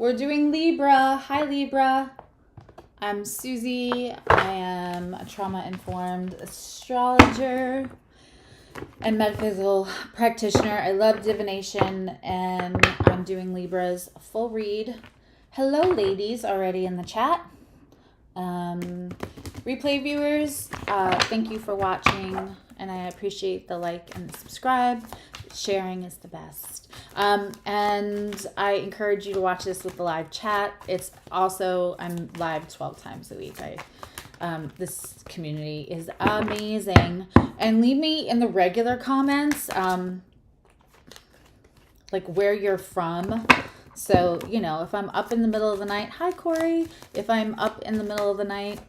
We're doing Libra. Hi, Libra. I'm Susie. I am a trauma-informed astrologer and metaphysical practitioner. I love divination, and I'm doing Libra's full read. Hello, ladies, already in the chat. Replay viewers, thank you for watching, and I appreciate the like and the subscribe. Sharing is the best. And I encourage you to watch this with the live chat. It's also, I'm live 12 times a week. This community is amazing. And leave me in the regular comments, like where you're from. So, you know, if I'm up in the middle of the night, hi, Corey. If I'm up in the middle of the night,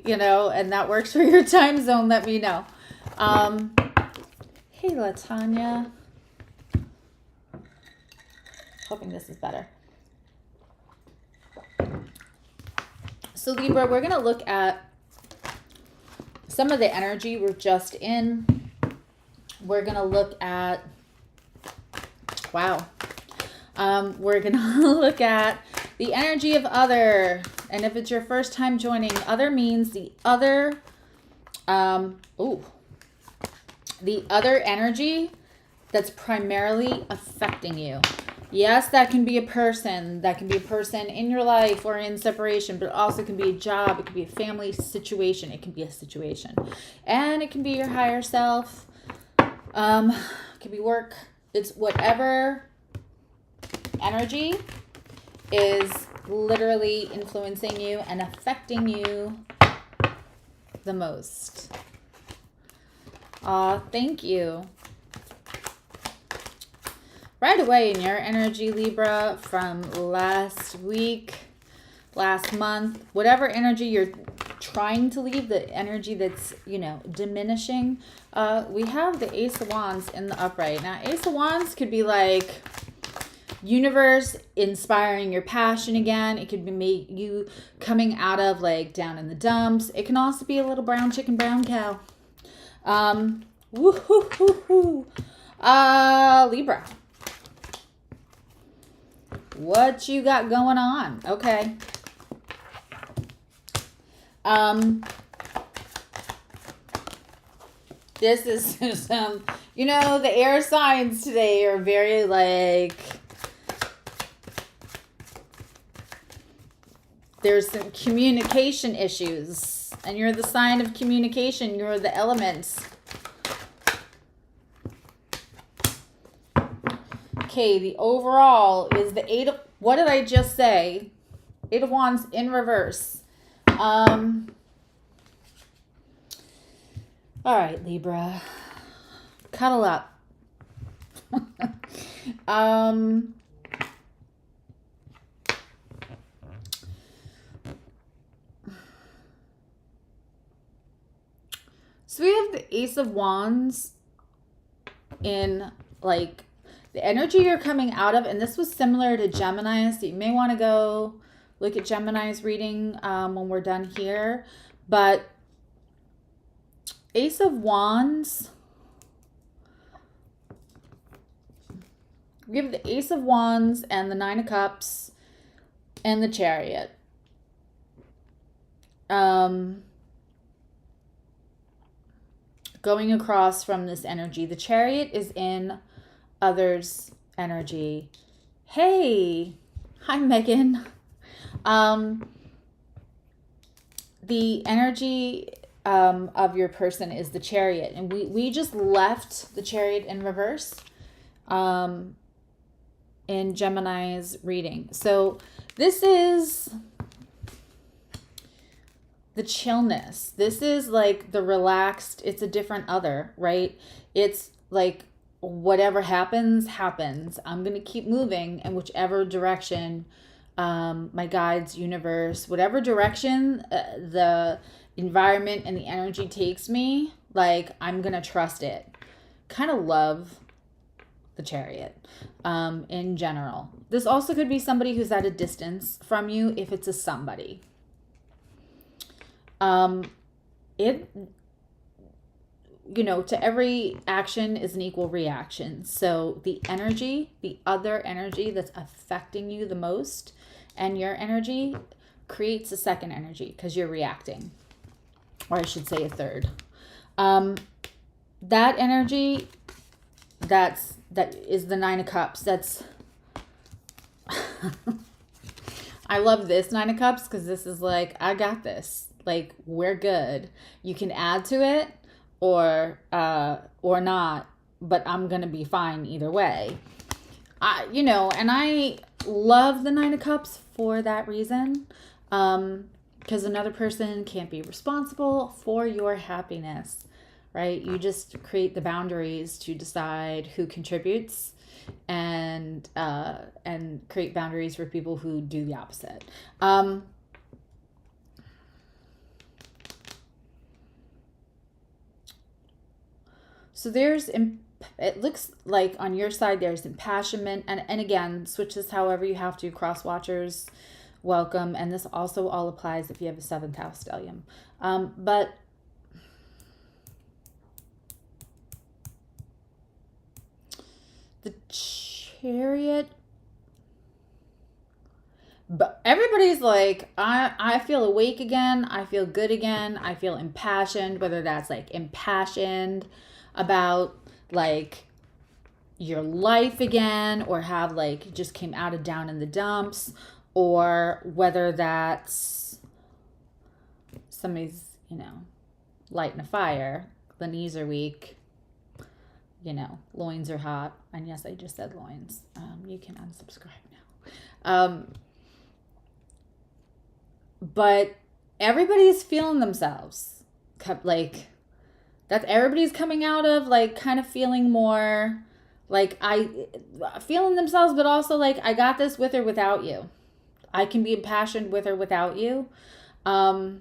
you know, and that works for your time zone, let me know. Hey, LaTanya. Hoping this is better. So, Libra, we're going to look at some of the energy we're just in. We're going to look at, wow. We're going to look at the energy of other. And if it's your first time joining, other means the other, the other energy that's primarily affecting you. Yes, that can be a person. That can be a person in your life or in separation, but it also can be a job. It can be a family situation. It can be a situation. And it can be your higher self. It can be work. It's whatever energy is literally influencing you and affecting you the most. Thank you. Right away in your energy, Libra, from last week, last month, whatever energy you're trying to leave, the energy that's, you know, diminishing, we have the Ace of Wands in the upright. Now, Ace of Wands could be like universe inspiring your passion again. It could be you coming out of like down in the dumps. It can also be a little brown chicken, brown cow. Woo-hoo-hoo-hoo. Libra. What you got going on? Okay. This is some, you know, the air signs today are very like, there's some communication issues, and you're the sign of communication. You're the elements. Okay, the overall is the Eight of, what did I just say? Eight of Wands in reverse. All right, Libra. Cuddle up. So we have the Ace of Wands in like the energy you're coming out of, and this was similar to Gemini, so you may want to go look at Gemini's reading when we're done here. But Ace of Wands, we have the Ace of Wands and the Nine of Cups and the Chariot. Going across from this energy. The Chariot is in others' energy. Hey, hi Megan. The energy of your person is the Chariot, and we just left the Chariot in reverse in Gemini's reading. So this is the chillness. This is like the relaxed, it's a different other, right? It's like whatever happens, happens. I'm going to keep moving in whichever direction my guides, universe, whatever direction the environment and the energy takes me, like I'm going to trust it. Kind of love the Chariot in general. This also could be somebody who's at a distance from you if it's a somebody. you know, to every action is an equal reaction. So the energy, the other energy that's affecting you the most, and your energy creates a second energy because you're reacting, or I should say a third. That energy, that is the Nine of Cups. That's I love this Nine of Cups because this is like, I got this. Like, we're good. You can add to it or not, but I'm gonna be fine either way. You know, and I love the Nine of Cups for that reason. Because another person can't be responsible for your happiness, right? You just create the boundaries to decide who contributes and create boundaries for people who do the opposite. So it looks like on your side there's impassionment, and again, switch this however you have to. Cross watchers, welcome. And this also all applies if you have a 7th house stellium. But the Chariot, but everybody's like, I feel awake again, I feel good again, I feel impassioned, whether that's like impassioned about like your life again, or have like just came out of down in the dumps, or whether that's somebody's, you know, lighting a fire, the knees are weak, you know, loins are hot. And yes, I just said loins. You can unsubscribe now. But everybody's feeling themselves. Like, that's everybody's coming out of, like, kind of feeling more like feeling themselves, but also like, I got this with or without you. I can be impassioned with or without you. That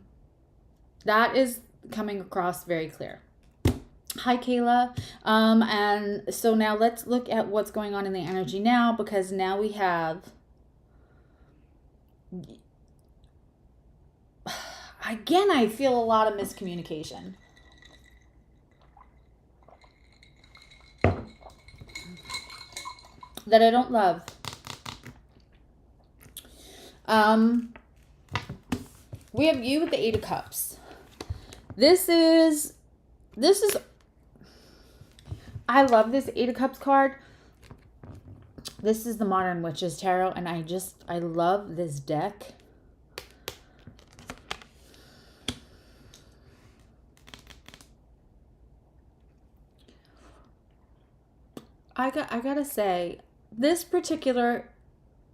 is coming across very clear. Hi, Kayla. And so now let's look at what's going on in the energy now, because now we have, again, I feel a lot of miscommunication. That I don't love. We have you with the 8 of Cups. This is, I love this 8 of Cups card. This is the Modern Witches Tarot, and I love this deck. I gotta say, this particular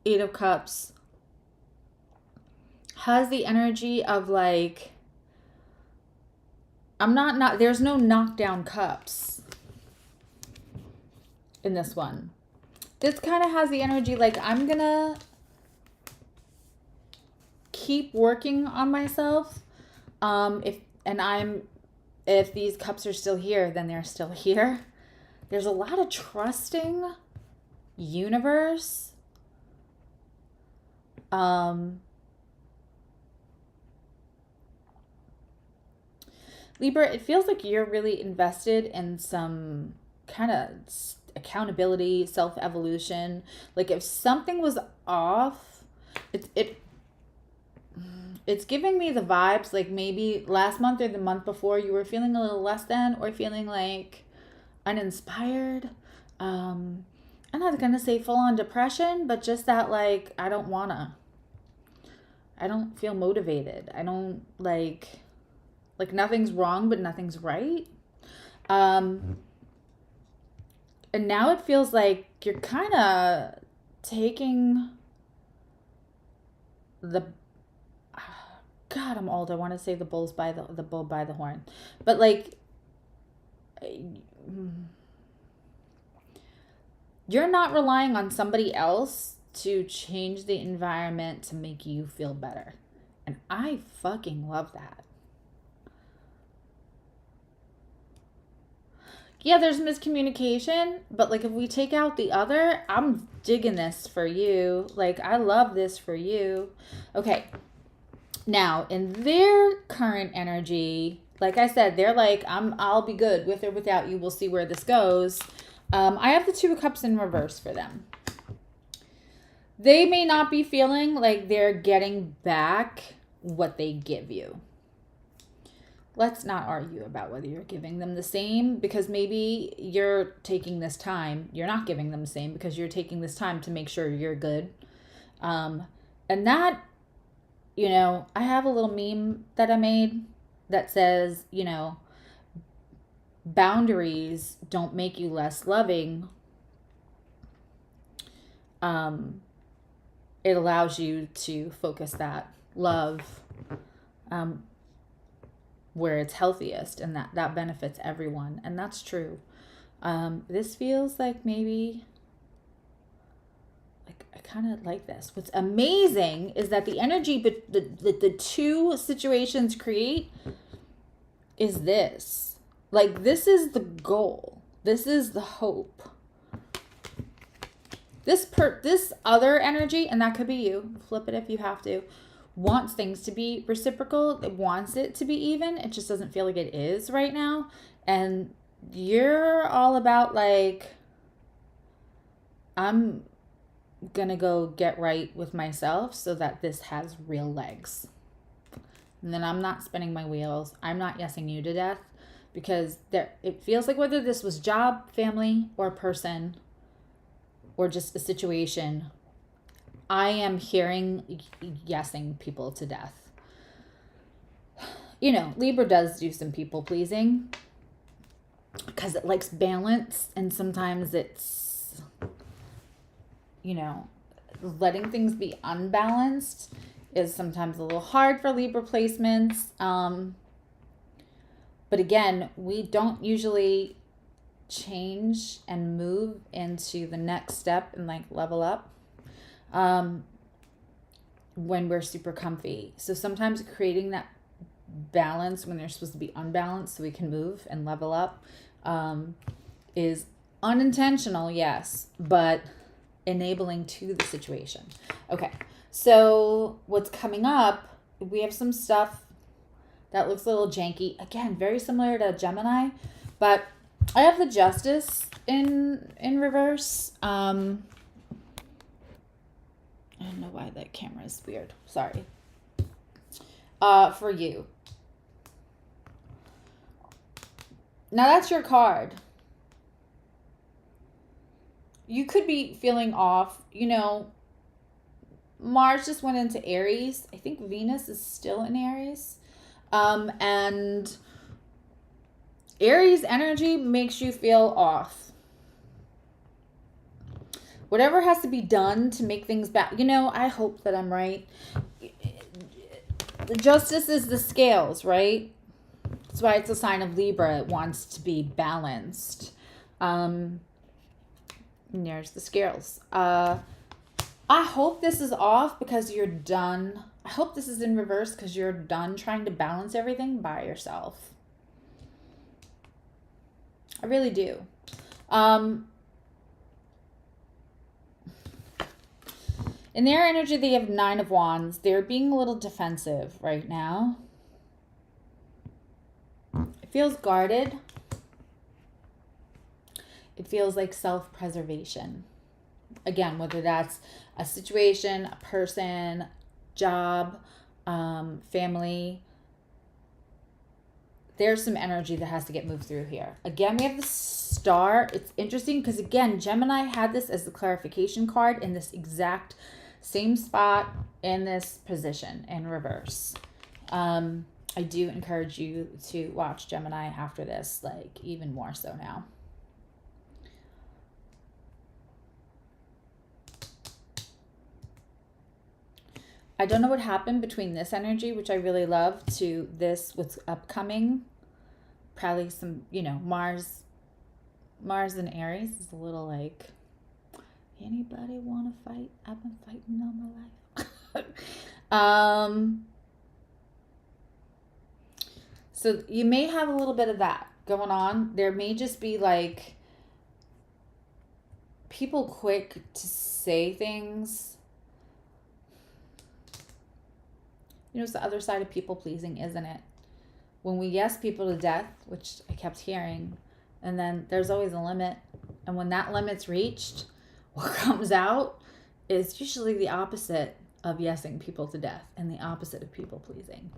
8 of Cups has the energy of like, there's no knockdown cups in this one. This kind of has the energy like, I'm gonna keep working on myself. If these cups are still here, then they're still here. There's a lot of trusting universe. Libra, it feels like you're really invested in some kind of accountability, self-evolution. Like if something was off, it's giving me the vibes like maybe last month or the month before you were feeling a little less than, or feeling like uninspired. I'm not gonna say full-on depression, but just that like, I don't feel motivated. I don't like nothing's wrong, but nothing's right. And now it feels like you're kind of taking the, God, I'm old. I want to say the bull by the horn, but like, you're not relying on somebody else to change the environment to make you feel better. And I fucking love that. Yeah, there's miscommunication, but like if we take out the other, I'm digging this for you. Like, I love this for you. Okay. Now, in their current energy, like I said, they're like, I'll be good with or without you. We'll see where this goes. I have the Two of Cups in reverse for them. They may not be feeling like they're getting back what they give you. Let's not argue about whether you're giving them the same, because maybe you're taking this time. You're not giving them the same because you're taking this time to make sure you're good. And that, you know, I have a little meme that I made that says, you know, boundaries don't make you less loving. It allows you to focus that love where it's healthiest, and that benefits everyone. And that's true. This feels like maybe, like, I kind of like this. What's amazing is that the energy the two situations create is this. Like, this is the goal. This is the hope. This other energy, and that could be you, flip it if you have to, wants things to be reciprocal. It wants it to be even. It just doesn't feel like it is right now. And you're all about like, I'm gonna go get right with myself so that this has real legs. And then I'm not spinning my wheels. I'm not yesing you to death, because it feels like whether this was job, family, or person, or just a situation, I am hearing yesing people to death. You know, Libra does do some people pleasing because it likes balance, and sometimes it's, you know, letting things be unbalanced is sometimes a little hard for Libra placements. But again, we don't usually change and move into the next step and like level up when we're super comfy. So sometimes creating that balance when they're supposed to be unbalanced so we can move and level up is unintentional, yes, but enabling to the situation. Okay, so what's coming up, we have some stuff that looks a little janky. Again, very similar to Gemini, but I have the Justice in reverse. I don't know why that camera is weird. Sorry. For you. Now that's your card. You could be feeling off. You know, Mars just went into Aries. I think Venus is still in Aries. And Aries energy makes you feel off. Whatever has to be done to make things back. You know, I hope that I'm right. The Justice is the scales, right? That's why it's a sign of Libra. It wants to be balanced. And there's the scales. I hope this is off because you're done. I hope this is in reverse because you're done trying to balance everything by yourself. I really do. In their energy, they have 9 of Wands. They're being a little defensive right now. It feels guarded. It feels like self-preservation. Again, whether that's a situation, a person, job, family. There's some energy that has to get moved through here. Again, we have the Star. It's interesting because, again, Gemini had this as the clarification card in this exact same spot in this position in reverse. I do encourage you to watch Gemini after this, like even more so now. I don't know what happened between this energy, which I really love, to this what's upcoming. Probably some, you know, Mars and Aries is a little like, anybody want to fight? I've been fighting all my life. So you may have a little bit of that going on. There may just be like people quick to say things. You know, it's the other side of people pleasing, isn't it? when we yes people to death, which I kept hearing, and then there's always a limit. And when that limit's reached, what comes out is usually the opposite of yesing people to death and the opposite of people pleasing.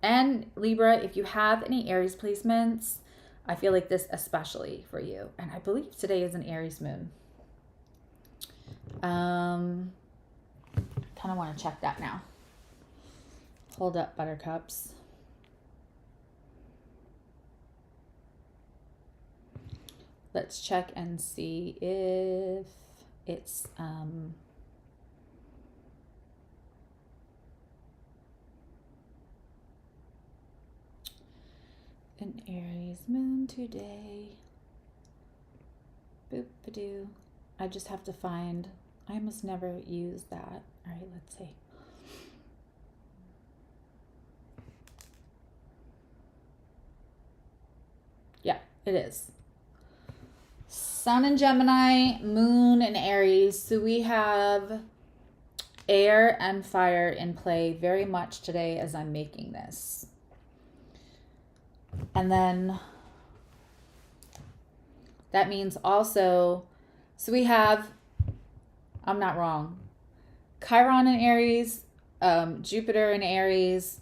And Libra, if you have any Aries placements, I feel like this especially for you. And I believe today is an Aries moon. Kind of want to check that now. Hold up, buttercups. Let's check and see if it's an Aries moon today. Boop-a-doo. I just have to find, I almost never use that. All right, let's see. Yeah, it is. Sun in Gemini, moon in Aries. So we have air and fire in play very much today as I'm making this. And then that means also, so we have, I'm not wrong, Chiron in Aries, Jupiter in Aries,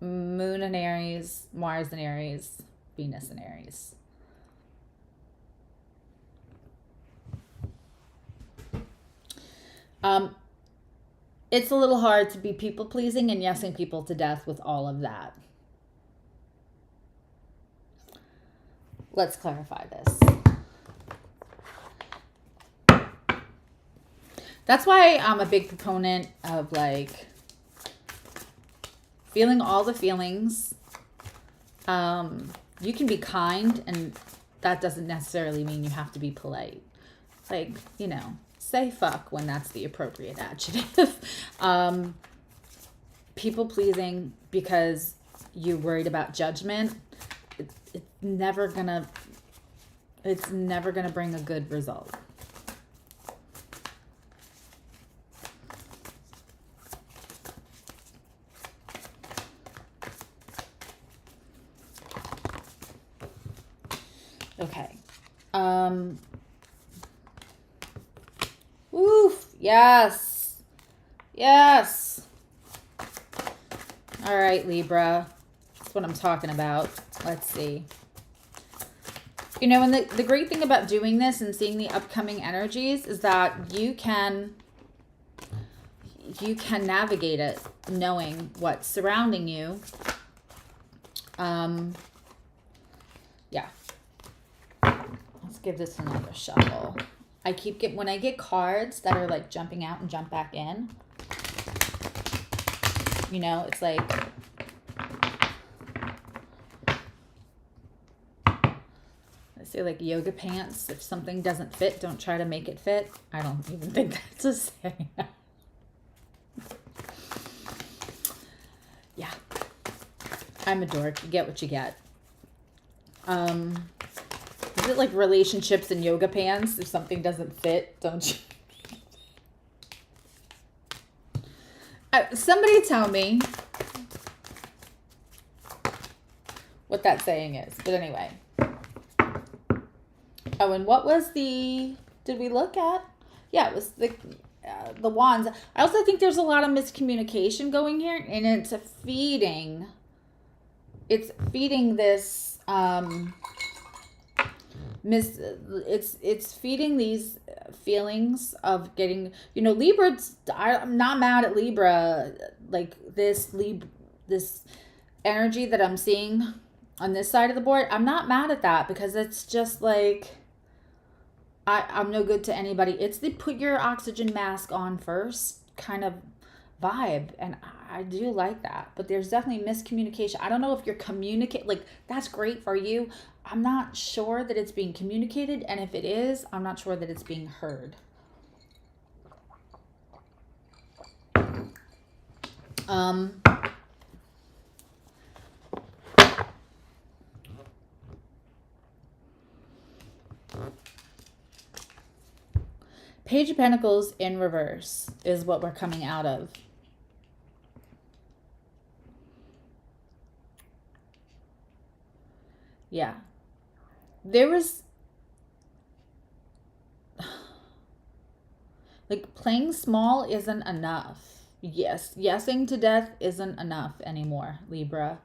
moon in Aries, Mars in Aries, Venus in Aries. It's a little hard to be people pleasing and yesing people to death with all of that. Let's clarify this. That's why I'm a big proponent of like feeling all the feelings. You can be kind, and that doesn't necessarily mean you have to be polite. Like, you know, say fuck when that's the appropriate adjective. People pleasing because you're worried about judgment, it's never gonna bring a good result. Okay. Oof. Yes. Yes. All right, Libra. That's what I'm talking about. Let's see. You know, and the great thing about doing this and seeing the upcoming energies is that you can navigate it knowing what's surrounding you. Yeah. Let's give this another shuffle. When I get cards that are like jumping out and jump back in, you know, it's like, I say like yoga pants. If something doesn't fit, don't try to make it fit. I don't even think that's a saying. Yeah. I'm a dork. You get what you get. Is it like relationships and yoga pants? If something doesn't fit, don't you? Somebody tell me what that saying is. But anyway. Oh, and what was did we look at? Yeah, it was the wands. I also think there's a lot of miscommunication going here, and it's feeding this, it's feeding these feelings of getting, you know, Libra. I'm not mad at Libra. Like this energy that I'm seeing on this side of the board, I'm not mad at that, because it's just like, I'm no good to anybody. It's the put your oxygen mask on first kind of vibe. And I do like that. But there's definitely miscommunication. I don't know if you're like, that's great for you. I'm not sure that it's being communicated. And if it is, I'm not sure that it's being heard. Page of Pentacles in reverse is what we're coming out of. Yeah. There was, like, playing small isn't enough. Yesing to death isn't enough anymore, Libra.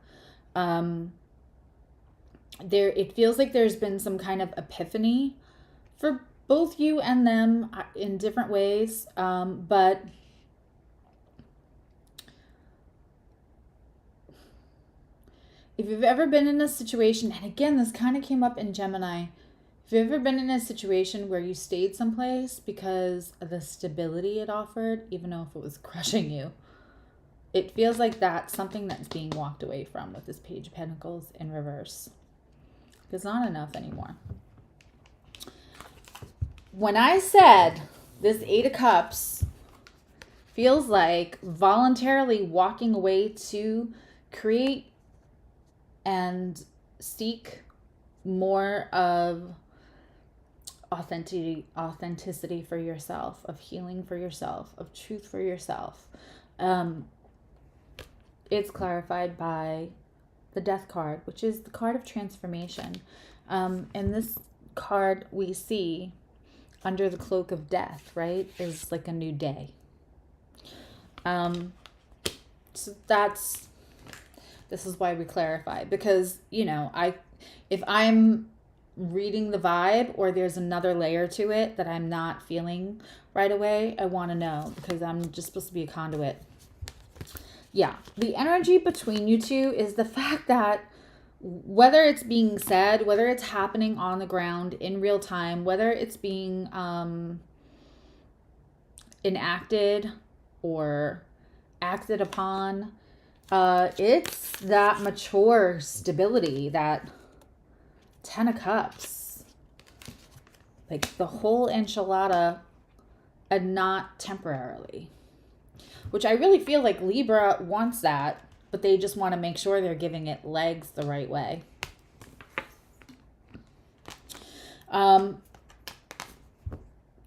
It feels like there's been some kind of epiphany for both you and them in different ways. But if you've ever been in a situation, and again, this kind of came up in Gemini, if you've ever been in a situation where you stayed someplace because of the stability it offered, even though if it was crushing you, it feels like that's something that's being walked away from with this Page of Pentacles in reverse. It's not enough anymore. When I said this Eight of Cups feels like voluntarily walking away to create and seek more of authenticity for yourself, of healing for yourself, of truth for yourself. It's clarified by the Death card, which is the card of transformation. And this card we see under the cloak of death, right, is like a new day. So this is why we clarify, because, you know, if I'm reading the vibe or there's another layer to it that I'm not feeling right away, I want to know, because I'm just supposed to be a conduit. Yeah, the energy between you two is the fact that whether it's being said, whether it's happening on the ground in real time, whether it's being enacted or acted upon, it's that mature stability, that 10 of Cups, like the whole enchilada, and not temporarily. Which I really feel like Libra wants that, but they just want to make sure they're giving it legs the right way.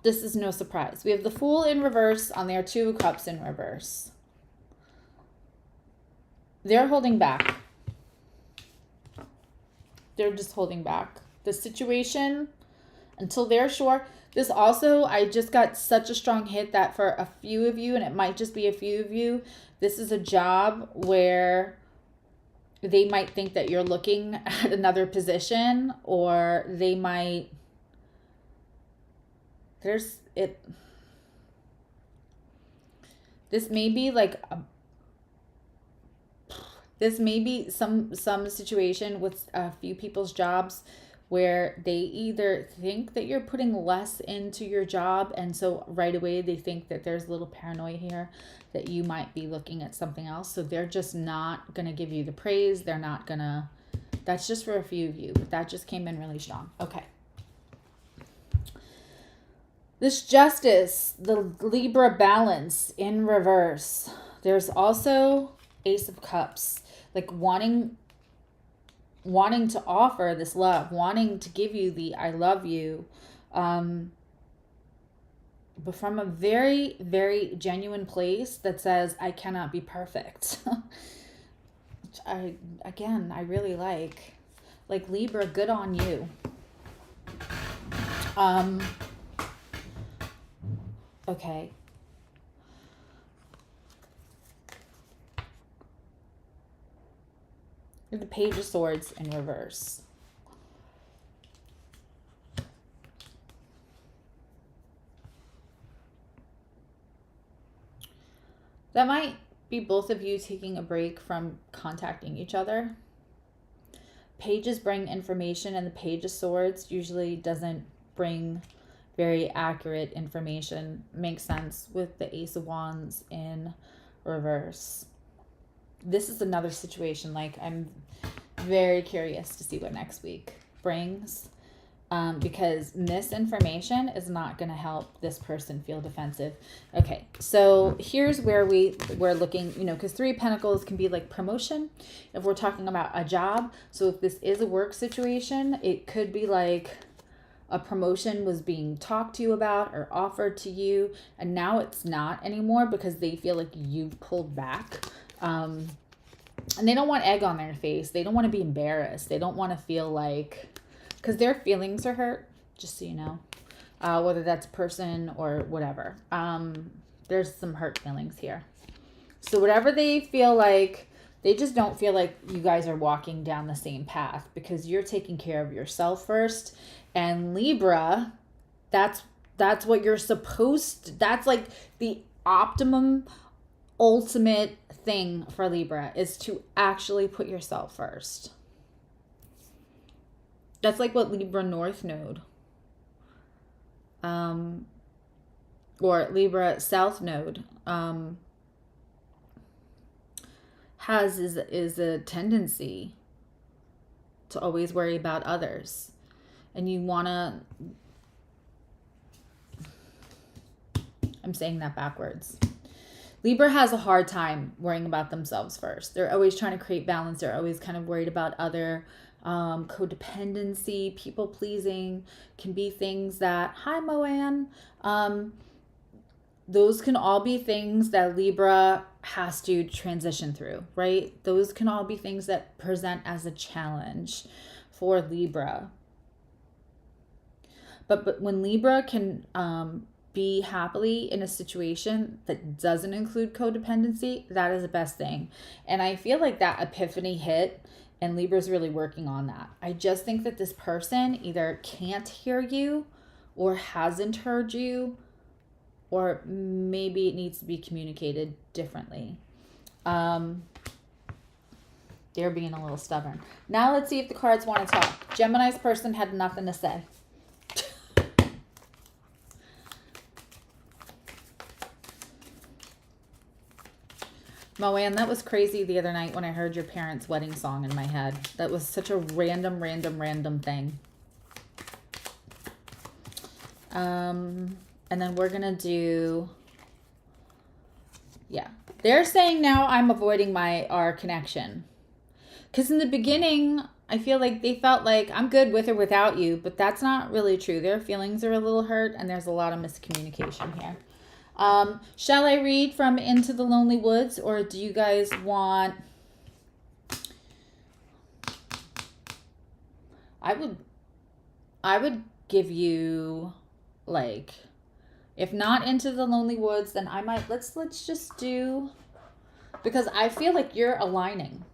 This is no surprise. We have the Fool in reverse on their Two of Cups in reverse. They're holding back. They're just holding back. The situation, until they're sure. This also, I just got such a strong hit that for a few of you, and it might just be a few of you, this is a job where they might think that you're looking at another position, or they might, this may be like this may be some situation with a few people's jobs where they either think that you're putting less into your job, and so right away they think that there's a little paranoia here that you might be looking at something else. So they're just not going to give you the praise. They're not going to, that's just for a few of you, but that just came in really strong. Okay. This Justice, the Libra balance in reverse. There's also Ace of Cups, like wanting to offer this love, wanting to give you the I love you, but from a very, very genuine place that says, I cannot be perfect. Which I really like. Like, Libra, good on you. Okay. The Page of Swords in reverse. That might be both of you taking a break from contacting each other. Pages bring information, and the Page of Swords usually doesn't bring very accurate information. Makes sense with the Ace of Wands in reverse. This is another situation, like, I'm very curious to see what next week brings, because misinformation is not going to help this person feel defensive. Okay, so here's where we're looking, you know, because Three of Pentacles can be like promotion if we're talking about a job. So if this is a work situation, it could be like a promotion was being talked to you about or offered to you, and now it's not anymore because they feel like you've pulled back. And they don't want egg on their face. They don't want to be embarrassed. They don't want to feel like, because their feelings are hurt, just so you know, whether that's a person or whatever. There's some hurt feelings here. So whatever they feel like, they just don't feel like you guys are walking down the same path because you're taking care of yourself first. And Libra, that's what you're supposed to, that's like the optimum, ultimate thing for Libra is to actually put yourself first. That's like what Libra North Node or Libra South Node has is a tendency to always worry about others. And you want to, I'm saying that backwards. Libra has a hard time worrying about themselves first. They're always trying to create balance. They're always kind of worried about other codependency, people pleasing can be things that, hi Moanne, those can all be things that Libra has to transition through, right? Those can all be things that present as a challenge for Libra. But when Libra can be happily in a situation that doesn't include codependency, that is the best thing. And I feel like that epiphany hit and Libra's really working on that. I just think that this person either can't hear you or hasn't heard you, or maybe it needs to be communicated differently. They're being a little stubborn. Now let's see if the cards want to talk. Gemini's person had nothing to say. Moanne, that was crazy the other night when I heard your parents' wedding song in my head. That was such a random thing. And then we're going to do, yeah. They're saying now I'm avoiding our connection. Because in the beginning, I feel like they felt like I'm good with or without you, but that's not really true. Their feelings are a little hurt and there's a lot of miscommunication here. Shall I read from Into the Lonely Woods, or do you guys want... I would give you, like, if not Into the Lonely Woods, then I might, let's just do, because I feel like you're aligning.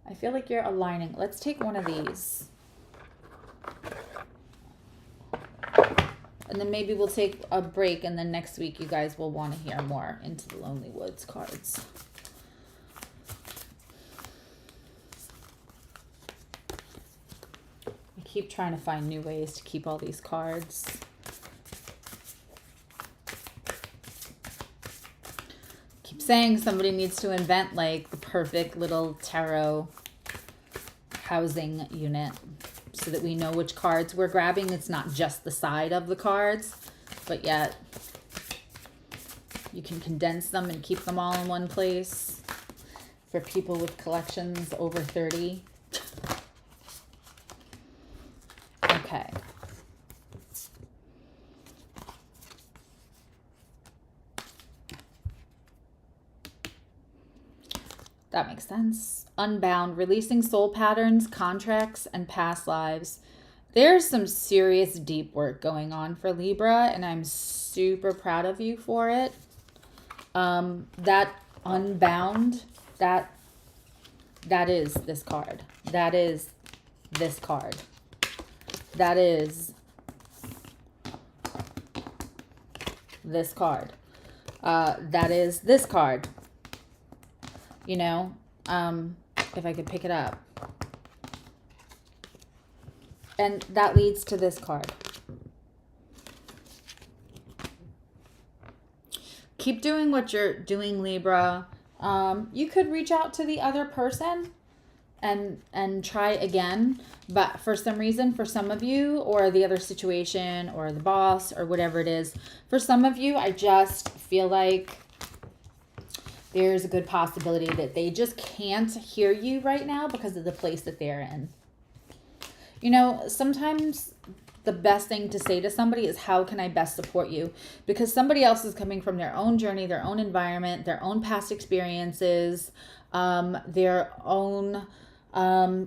Let's take one of these. And then maybe we'll take a break, and then next week you guys will want to hear more Into the Lonely Woods cards. I keep trying to find new ways to keep all these cards. Keep saying somebody needs to invent like the perfect little tarot housing unit, so that we know which cards we're grabbing. It's not just the side of the cards, but yet you can condense them and keep them all in one place for people with collections over 30. Okay. That makes sense. Unbound, releasing soul patterns, contracts, and past lives. There's some serious deep work going on for Libra, and I'm super proud of you for it. That unbound, that is this card. That is this card. That is this card. That is this card. You know, if I could pick it up. And that leads to this card. Keep doing what you're doing, Libra. You could reach out to the other person and try again. But for some reason, for some of you, or the other situation, or the boss, or whatever it is, for some of you, I just feel like there's a good possibility that they just can't hear you right now because of the place that they're in. You know, sometimes the best thing to say to somebody is, how can I best support you? Because somebody else is coming from their own journey, their own environment, their own past experiences, their own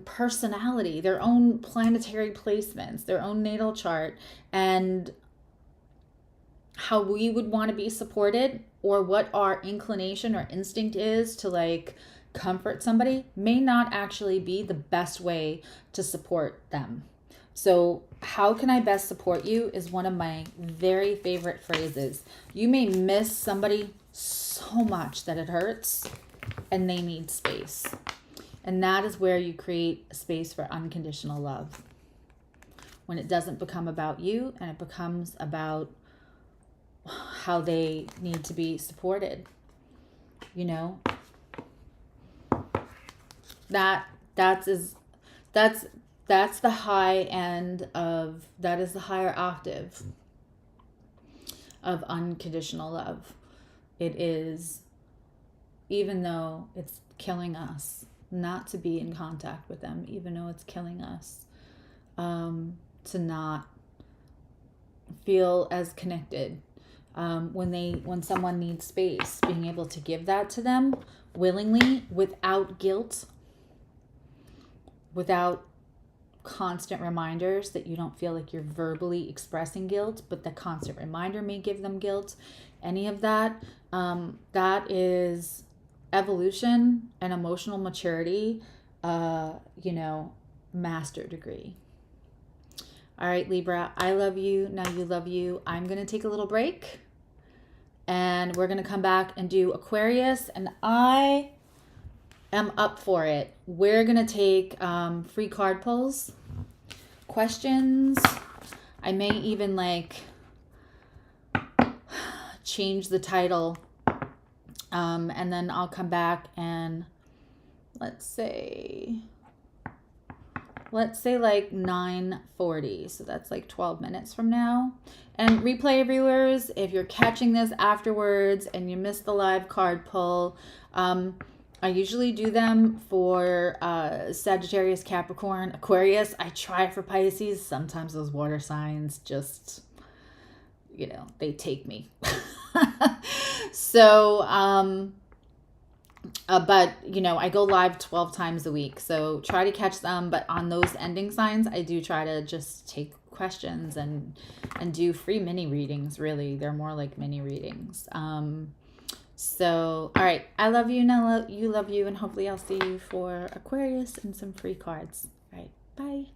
personality, their own planetary placements, their own natal chart, and how we would want to be supported, or what our inclination or instinct is to like comfort somebody, may not actually be the best way to support them. So how can I best support you is one of my very favorite phrases. You may miss somebody so much that it hurts and they need space. And that is where you create space for unconditional love. When it doesn't become about you and it becomes about how they need to be supported. You know, that's the high end of, that is the higher octave of unconditional love. It is, even though it's killing us not to be in contact with them, even though it's killing us to not feel as connected. When someone needs space, being able to give that to them willingly, without guilt, without constant reminders that you don't feel like you're verbally expressing guilt, but the constant reminder may give them guilt. Any of that, that is evolution and emotional maturity, master degree. All right, Libra, I love you. Now you love you. I'm going to take a little break and we're going to come back and do Aquarius, and I am up for it. We're going to take free card pulls, questions. I may even change the title. And then I'll come back and let's say 9:40. So that's 12 minutes from now. And replay viewers, if you're catching this afterwards and you missed the live card pull, I usually do them for Sagittarius, Capricorn, Aquarius. I try for Pisces. Sometimes those water signs just, they take me. So, but I go live 12 times a week, so try to catch them. But on those ending signs, I do try to just take questions and do free mini readings. Really, they're more like mini readings. So, all right, I love you, and you love you, and hopefully I'll see you for Aquarius and some free cards. All right, bye.